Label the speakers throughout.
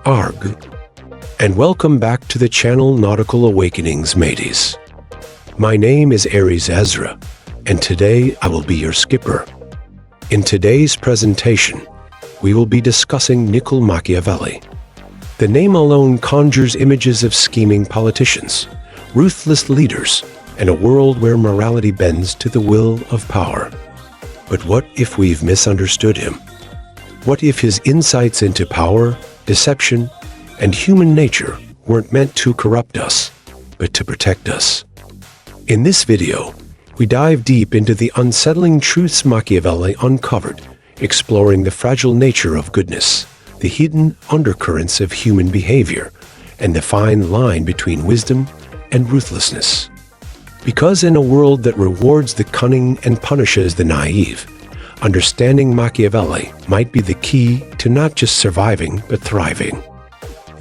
Speaker 1: Arg, and welcome back to the channel Nautical Awakenings, mateys. My name is Aries Ezra, and today I will be your skipper. In today's presentation, we will be discussing Niccolò Machiavelli. The name alone conjures images of scheming politicians, ruthless leaders, and a world where morality bends to the will of power. But what if we've misunderstood him? What if his insights into power, deception, and human nature weren't meant to corrupt us, but to protect us? In this video, we dive deep into the unsettling truths Machiavelli uncovered, exploring the fragile nature of goodness, the hidden undercurrents of human behavior, and the fine line between wisdom and ruthlessness. Because in a world that rewards the cunning and punishes the naive, understanding Machiavelli might be the key to not just surviving, but thriving.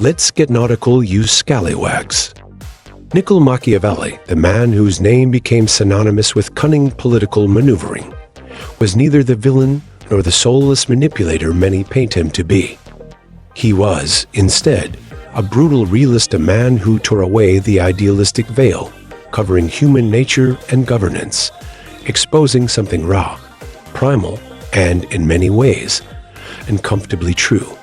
Speaker 1: Let's get nautical, you scallywags. Niccolò Machiavelli, the man whose name became synonymous with cunning political maneuvering, was neither the villain nor the soulless manipulator many paint him to be. He was, instead, a brutal realist, a man who tore away the idealistic veil, covering human nature and governance, exposing something raw, primal, and, in many ways, uncomfortably true.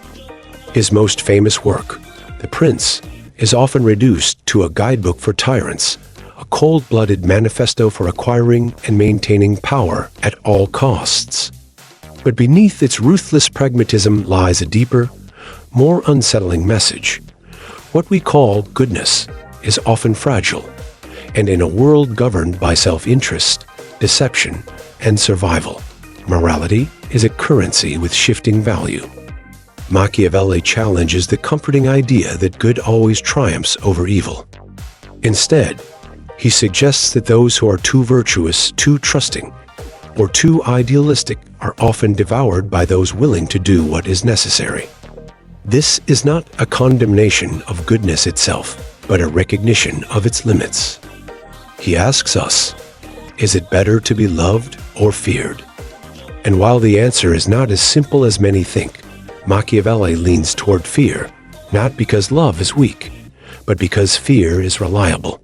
Speaker 1: His most famous work, The Prince, is often reduced to a guidebook for tyrants, a cold-blooded manifesto for acquiring and maintaining power at all costs. But beneath its ruthless pragmatism lies a deeper, more unsettling message. What we call goodness is often fragile, and in a world governed by self-interest, deception, and survival, morality is a currency with shifting value. Machiavelli challenges the comforting idea that good always triumphs over evil. Instead, he suggests that those who are too virtuous, too trusting, or too idealistic are often devoured by those willing to do what is necessary. This is not a condemnation of goodness itself, but a recognition of its limits. He asks us, is it better to be loved or feared? And while the answer is not as simple as many think, Machiavelli leans toward fear, not because love is weak, but because fear is reliable.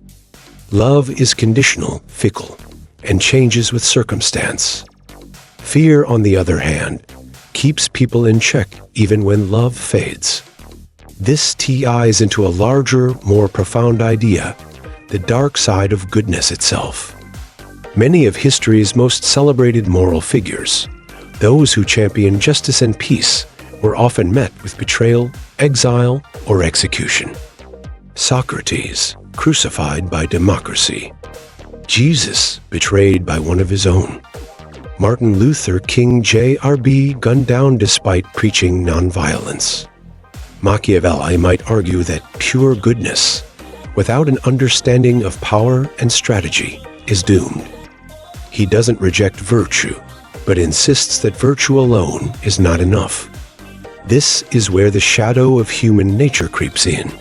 Speaker 1: Love is conditional, fickle, and changes with circumstance. Fear, on the other hand, keeps people in check even when love fades. This ties into a larger, more profound idea, the dark side of goodness itself. Many of history's most celebrated moral figures, those who championed justice and peace, were often met with betrayal, exile, or execution. Socrates, crucified by democracy. Jesus, betrayed by one of his own. Martin Luther King Jr. gunned down despite preaching nonviolence. Machiavelli might argue that pure goodness, without an understanding of power and strategy, is doomed. He doesn't reject virtue, but insists that virtue alone is not enough. This is where the shadow of human nature creeps in.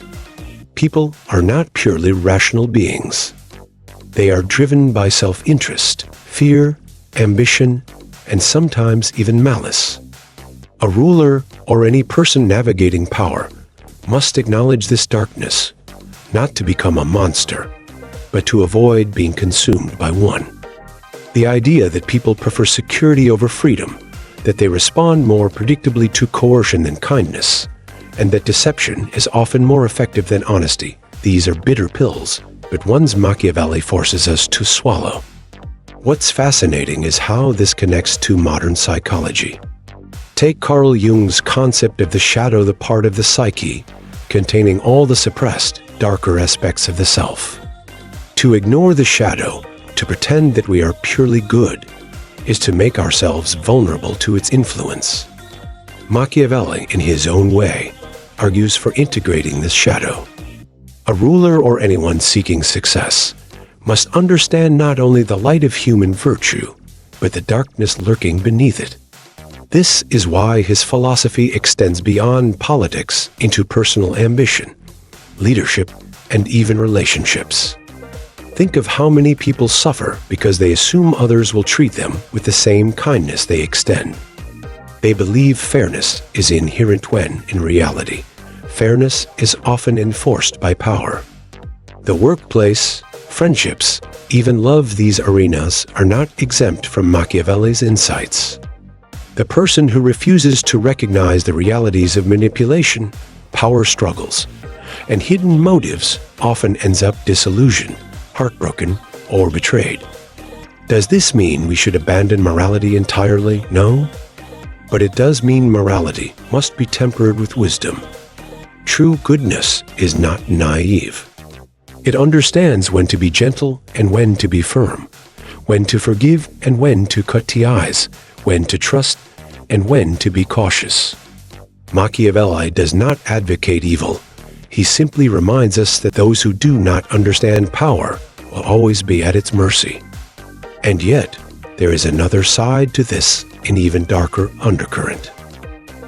Speaker 1: People are not purely rational beings. They are driven by self-interest, fear, ambition, and sometimes even malice. A ruler or any person navigating power must acknowledge this darkness, not to become a monster, but to avoid being consumed by one. The idea that people prefer security over freedom, that they respond more predictably to coercion than kindness, and that deception is often more effective than honesty. These are bitter pills, but ones Machiavelli forces us to swallow. What's fascinating is how this connects to modern psychology. Take Carl Jung's concept of the shadow, the part of the psyche containing all the suppressed, darker aspects of the self. To ignore the shadow, to pretend that we are purely good, is to make ourselves vulnerable to its influence. Machiavelli, in his own way, argues for integrating this shadow. A ruler or anyone seeking success must understand not only the light of human virtue, but the darkness lurking beneath it. This is why his philosophy extends beyond politics into personal ambition, leadership, and even relationships. Think of how many people suffer because they assume others will treat them with the same kindness they extend. They believe fairness is inherent when, in reality, fairness is often enforced by power. The workplace, friendships, even love, these arenas are not exempt from Machiavelli's insights. The person who refuses to recognize the realities of manipulation, power struggles, and hidden motives often ends up disillusioned, heartbroken, or betrayed. Does this mean we should abandon morality entirely? No. But it does mean morality must be tempered with wisdom. True goodness is not naive. It understands when to be gentle and when to be firm, when to forgive and when to cut ties, when to trust and when to be cautious. Machiavelli does not advocate evil. He simply reminds us that those who do not understand power will always be at its mercy. And yet, there is another side to this, an even darker undercurrent.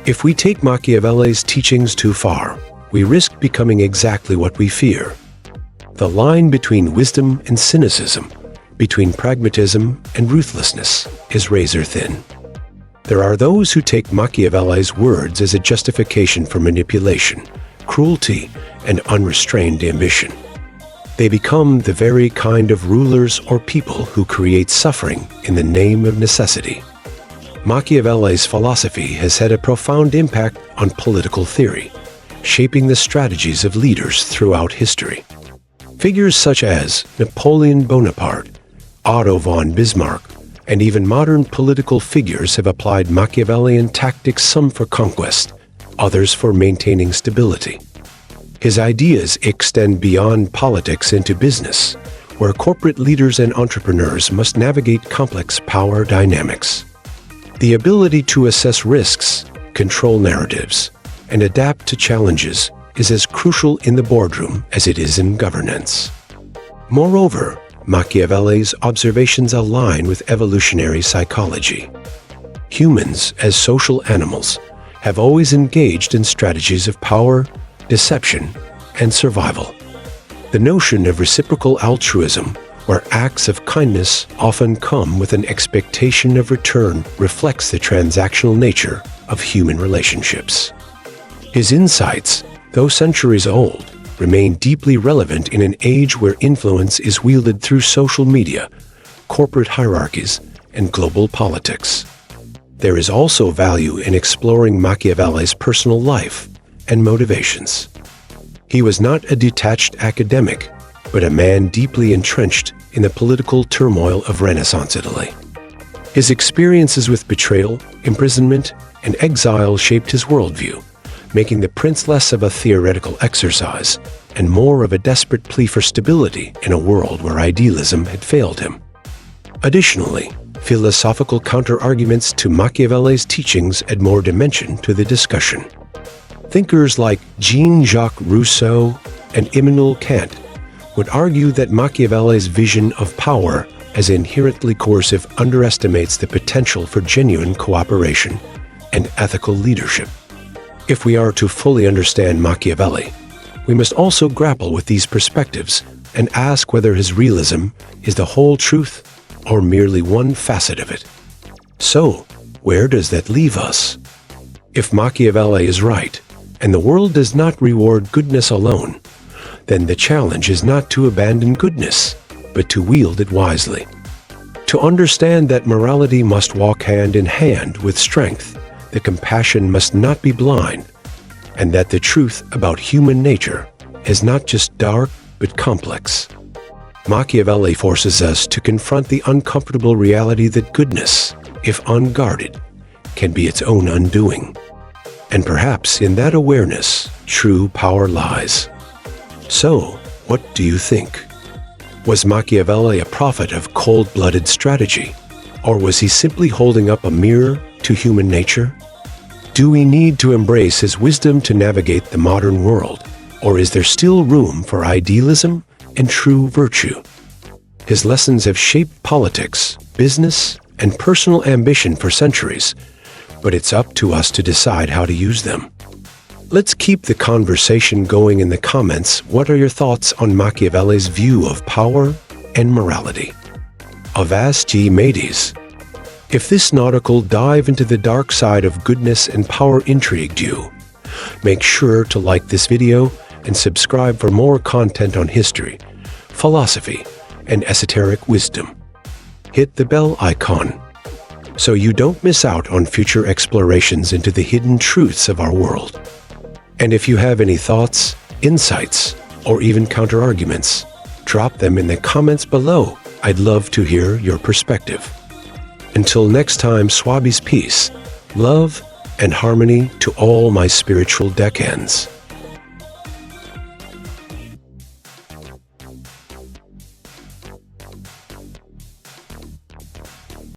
Speaker 1: If we take Machiavelli's teachings too far, we risk becoming exactly what we fear. The line between wisdom and cynicism, between pragmatism and ruthlessness, is razor thin. There are those who take Machiavelli's words as a justification for manipulation, cruelty, and unrestrained ambition. They become the very kind of rulers or people who create suffering in the name of necessity. Machiavelli's philosophy has had a profound impact on political theory, shaping the strategies of leaders throughout history. Figures such as Napoleon Bonaparte, Otto von Bismarck, and even modern political figures have applied Machiavellian tactics, some for conquest, others for maintaining stability. His ideas extend beyond politics into business, where corporate leaders and entrepreneurs must navigate complex power dynamics. The ability to assess risks, control narratives, and adapt to challenges is as crucial in the boardroom as it is in governance. Moreover, Machiavelli's observations align with evolutionary psychology. Humans, as social animals, have always engaged in strategies of power, deception, and survival. The notion of reciprocal altruism, where acts of kindness often come with an expectation of return, reflects the transactional nature of human relationships. His insights, though centuries old, remain deeply relevant in an age where influence is wielded through social media, corporate hierarchies, and global politics. There is also value in exploring Machiavelli's personal life and motivations. He was not a detached academic, but a man deeply entrenched in the political turmoil of Renaissance Italy. His experiences with betrayal, imprisonment, and exile shaped his worldview, making The Prince less of a theoretical exercise and more of a desperate plea for stability in a world where idealism had failed him. Additionally, philosophical counter-arguments to Machiavelli's teachings add more dimension to the discussion. Thinkers like Jean-Jacques Rousseau and Immanuel Kant would argue that Machiavelli's vision of power as inherently coercive underestimates the potential for genuine cooperation and ethical leadership. If we are to fully understand Machiavelli, we must also grapple with these perspectives and ask whether his realism is the whole truth or merely one facet of it. So, where does that leave us? If Machiavelli is right, and the world does not reward goodness alone, then the challenge is not to abandon goodness, but to wield it wisely. To understand that morality must walk hand in hand with strength, that compassion must not be blind, and that the truth about human nature is not just dark but complex. Machiavelli forces us to confront the uncomfortable reality that goodness, if unguarded, can be its own undoing. And perhaps in that awareness, true power lies. So, what do you think? Was Machiavelli a prophet of cold-blooded strategy, or was he simply holding up a mirror to human nature? Do we need to embrace his wisdom to navigate the modern world, or is there still room for idealism and true virtue? His lessons have shaped politics, business, and personal ambition for centuries, but it's up to us to decide how to use them. Let's keep the conversation going in the comments. What are your thoughts on Machiavelli's view of power and morality? Avasti mateys! If this nautical dive into the dark side of goodness and power intrigued you, Make sure to like this video and subscribe for more content on history, philosophy, and esoteric wisdom. Hit the bell icon so you don't miss out on future explorations into the hidden truths of our world. And if you have any thoughts, insights, or even counter-arguments, drop them in the comments below. I'd love to hear your perspective. Until next time, Swabi's peace, love, and harmony to all my spiritual deckhands.